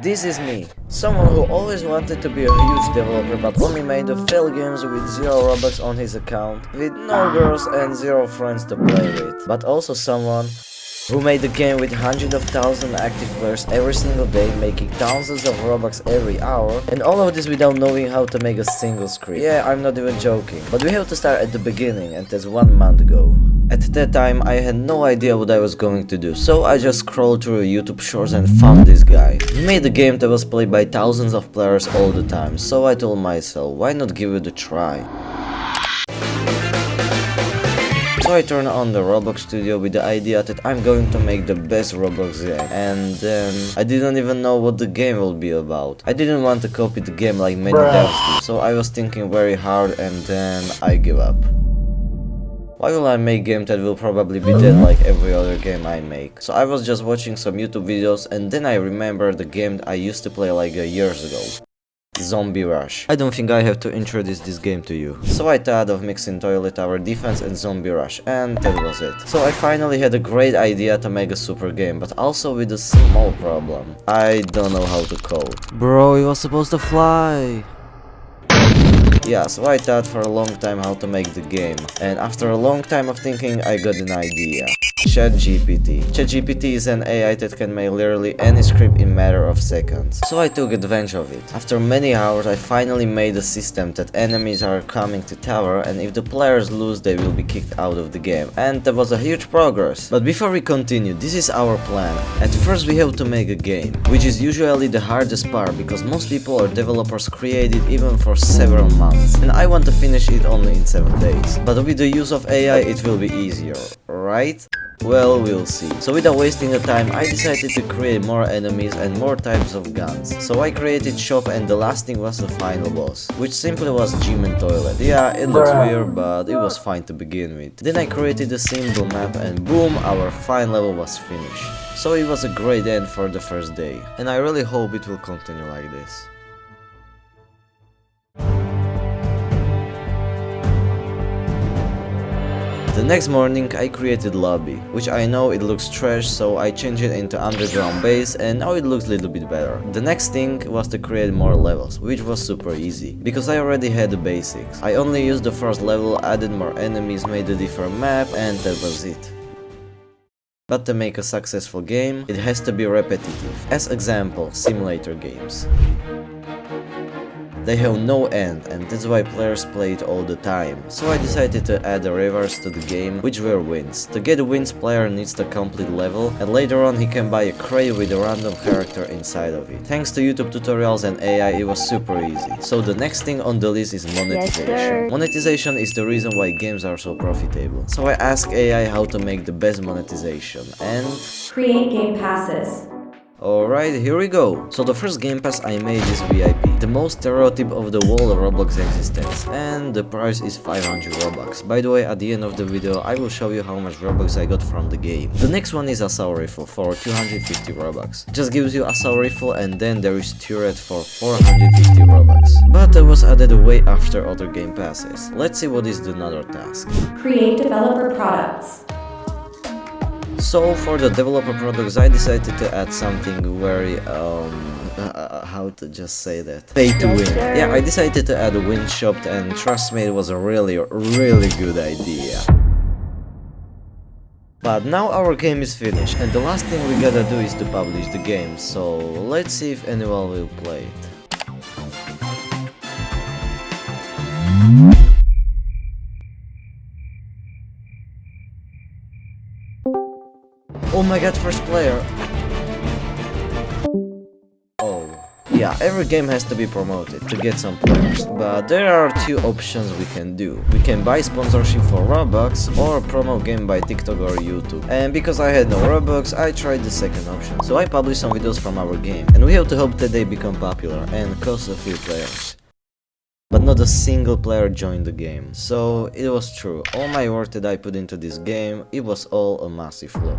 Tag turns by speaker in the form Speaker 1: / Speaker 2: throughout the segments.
Speaker 1: This is me, someone who always wanted to be a huge developer but only made a failed games with 0 Robux on his account, with no girls and 0 friends to play with. But also someone who made a game with hundreds of thousands active players every single day, making thousands of Robux every hour, and all of this without knowing how to make a single script. Yeah, I'm not even joking, but we have to start at the beginning, and that's 1 month ago. At that time, I had no idea what I was going to do, so I just scrolled through YouTube shorts and found this guy. He made a game that was played by thousands of players all the time, so I told myself, why not give it a try? So I turned on the Roblox studio with the idea that I'm going to make the best Roblox game, and then I didn't even know what the game will be about. I didn't want to copy the game like many devs do, so I was thinking very hard and then I give up. Why will I make a game that will probably be dead like every other game I make? So I was just watching some YouTube videos and then I remembered the game I used to play like years ago. Zombie Rush. I don't think I have to introduce this game to you. So I thought of mixing Toilet Tower Defense and Zombie Rush, and that was it. So I finally had a great idea to make a super game, but also with a small problem. I don't know how to code. Bro, it was supposed to fly! Yeah, so I thought for a long time how to make the game, and after a long time of thinking I got an idea. ChatGPT. ChatGPT is an AI that can make literally any script in matter of seconds. So I took advantage of it. After many hours I finally made a system that enemies are coming to tower, and if the players lose they will be kicked out of the game. And that was a huge progress. But before we continue, this is our plan. At first we have to make a game, which is usually the hardest part because most people or developers create it even for several months. And I want to finish it only in 7 days. But with the use of AI it will be easier, right? Well, we'll see. So without wasting the time, I decided to create more enemies and more types of guns. So I created shop and the last thing was the final boss, which simply was gym and toilet. Yeah, it looks weird, but it was fine to begin with. Then I created a simple map and boom, our final level was finished. So it was a great end for the first day. And I really hope it will continue like this. The next morning I created lobby, which I know it looks trash, so I changed it into underground base and now it looks a little bit better. The next thing was to create more levels, which was super easy, because I already had the basics. I only used the first level, added more enemies, made a different map, and that was it. But to make a successful game, it has to be repetitive. As example, simulator games. They have no end, and that's why players play it all the time. So I decided to add the rewards to the game, which were wins. To get wins, player needs to complete level, and later on he can buy a crate with a random character inside of it. Thanks to YouTube tutorials and AI, it was super easy. So the next thing on the list is monetization.
Speaker 2: Yes,
Speaker 1: monetization is the reason why games are so profitable. So I asked AI how to make the best monetization, and
Speaker 2: create game passes.
Speaker 1: alright, here we go. So the first game pass I made is VIP, the most stereotype of the whole Roblox existence, and the price is 500 Robux. By the way, at the end of the video I will show you how much Robux I got from the game. The next one is Assault Rifle for 250 Robux. Just gives you Assault Rifle, and then there is Turret for 450 Robux. But it was added way after other game passes. Let's see what is the another task.
Speaker 2: Create developer products.
Speaker 1: So for the developer products I decided to add something very how to just say that, pay to win. Yeah, I decided to add a win shop, and trust me, it was a really good idea. But now our game is finished, and the last thing we gotta do is to publish the game, so let's see if anyone will play it. Oh my god, first player! Oh. Yeah, every game has to be promoted to get some players, but there are two options we can do. We can buy sponsorship for Robux or promote game by TikTok or YouTube. And because I had no Robux, I tried the second option. So I published some videos from our game, and we have to hope that they become popular and cost a few players. But not a single player joined the game. So it was true, all my work that I put into this game, it was all a massive flop.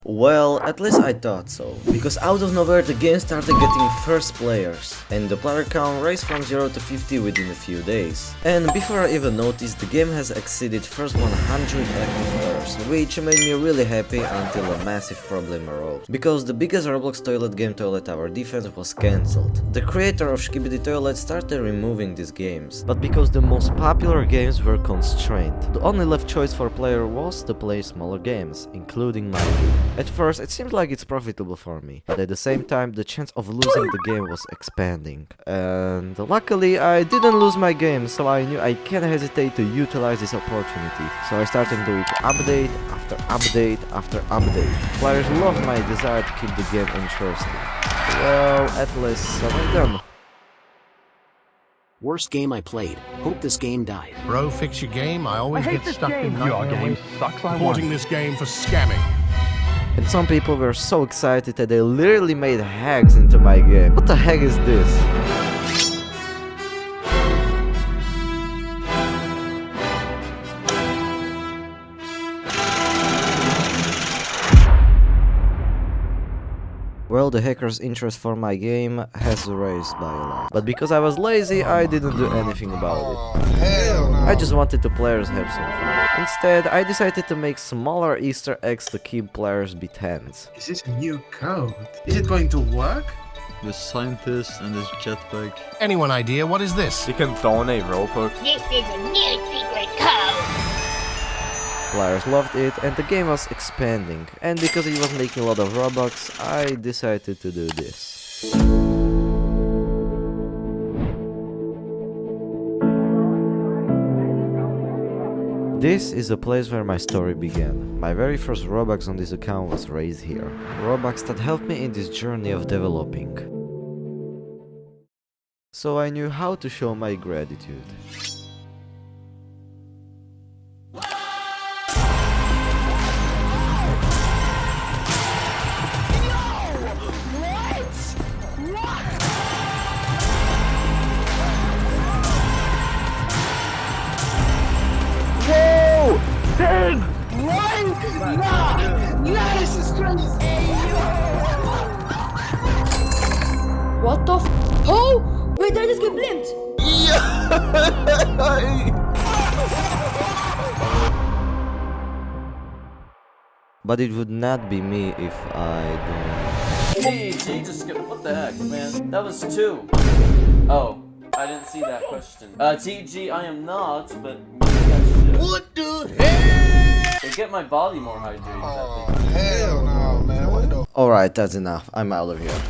Speaker 1: Well, at least I thought so, because out of nowhere the game started getting first players, and the player count raised from 0 to 50 within a few days. And before I even noticed, the game has exceeded first 100 active players, which made me really happy until a massive problem arose. Because the biggest Roblox toilet game, Toilet Tower Defense, was cancelled. The creator of Skibidi Toilet started removing these games, but because the most popular games were constrained, the only left choice for player was to play smaller games, including my game. At first it seemed like it's profitable for me, but at the same time the chance of losing the game was expanding. And luckily I didn't lose my game, so I knew I can't hesitate to utilize this opportunity. So I started doing update after update after update. Players loved my desire to keep the game interesting. Well, at least some of them.
Speaker 3: Worst game I played. Hope this game died.
Speaker 4: Bro, fix your game. I always get stuck in
Speaker 5: Your game sucks. I
Speaker 4: reporting this game for scamming.
Speaker 1: And some people were so excited that they literally made hacks into my game. What the heck is this? Well, the hackers' interest for my game has raised by a lot. But because I was lazy, I didn't do anything about it. I just wanted the players have some fun. Instead, I decided to make smaller Easter eggs to keep players beat hands.
Speaker 6: Is this a new code? Is it going to work?
Speaker 5: The scientist and his jetpack.
Speaker 4: Anyone idea what is this?
Speaker 7: You can donate Robux.
Speaker 8: This is a new secret code.
Speaker 1: Players loved it and the game was expanding, and because it was making a lot of Robux, I decided to do this. This is the place where my story began. My very first Robux on this account was raised here. Robux that helped me in this journey of developing. So I knew how to show my gratitude.
Speaker 8: Big! What? Nah, this is crazy.
Speaker 9: What the f? Oh! Wait, did I just get blimped?
Speaker 1: But it would not be me if I don't.
Speaker 10: He just skipped. What the heck, man? That was 2. Oh, I didn't see that question. TG, I am not, but
Speaker 4: What the hell?
Speaker 10: to get my body more hydrated.
Speaker 6: Oh, hell no, man. What the?
Speaker 1: Alright, that's enough. I'm out of here.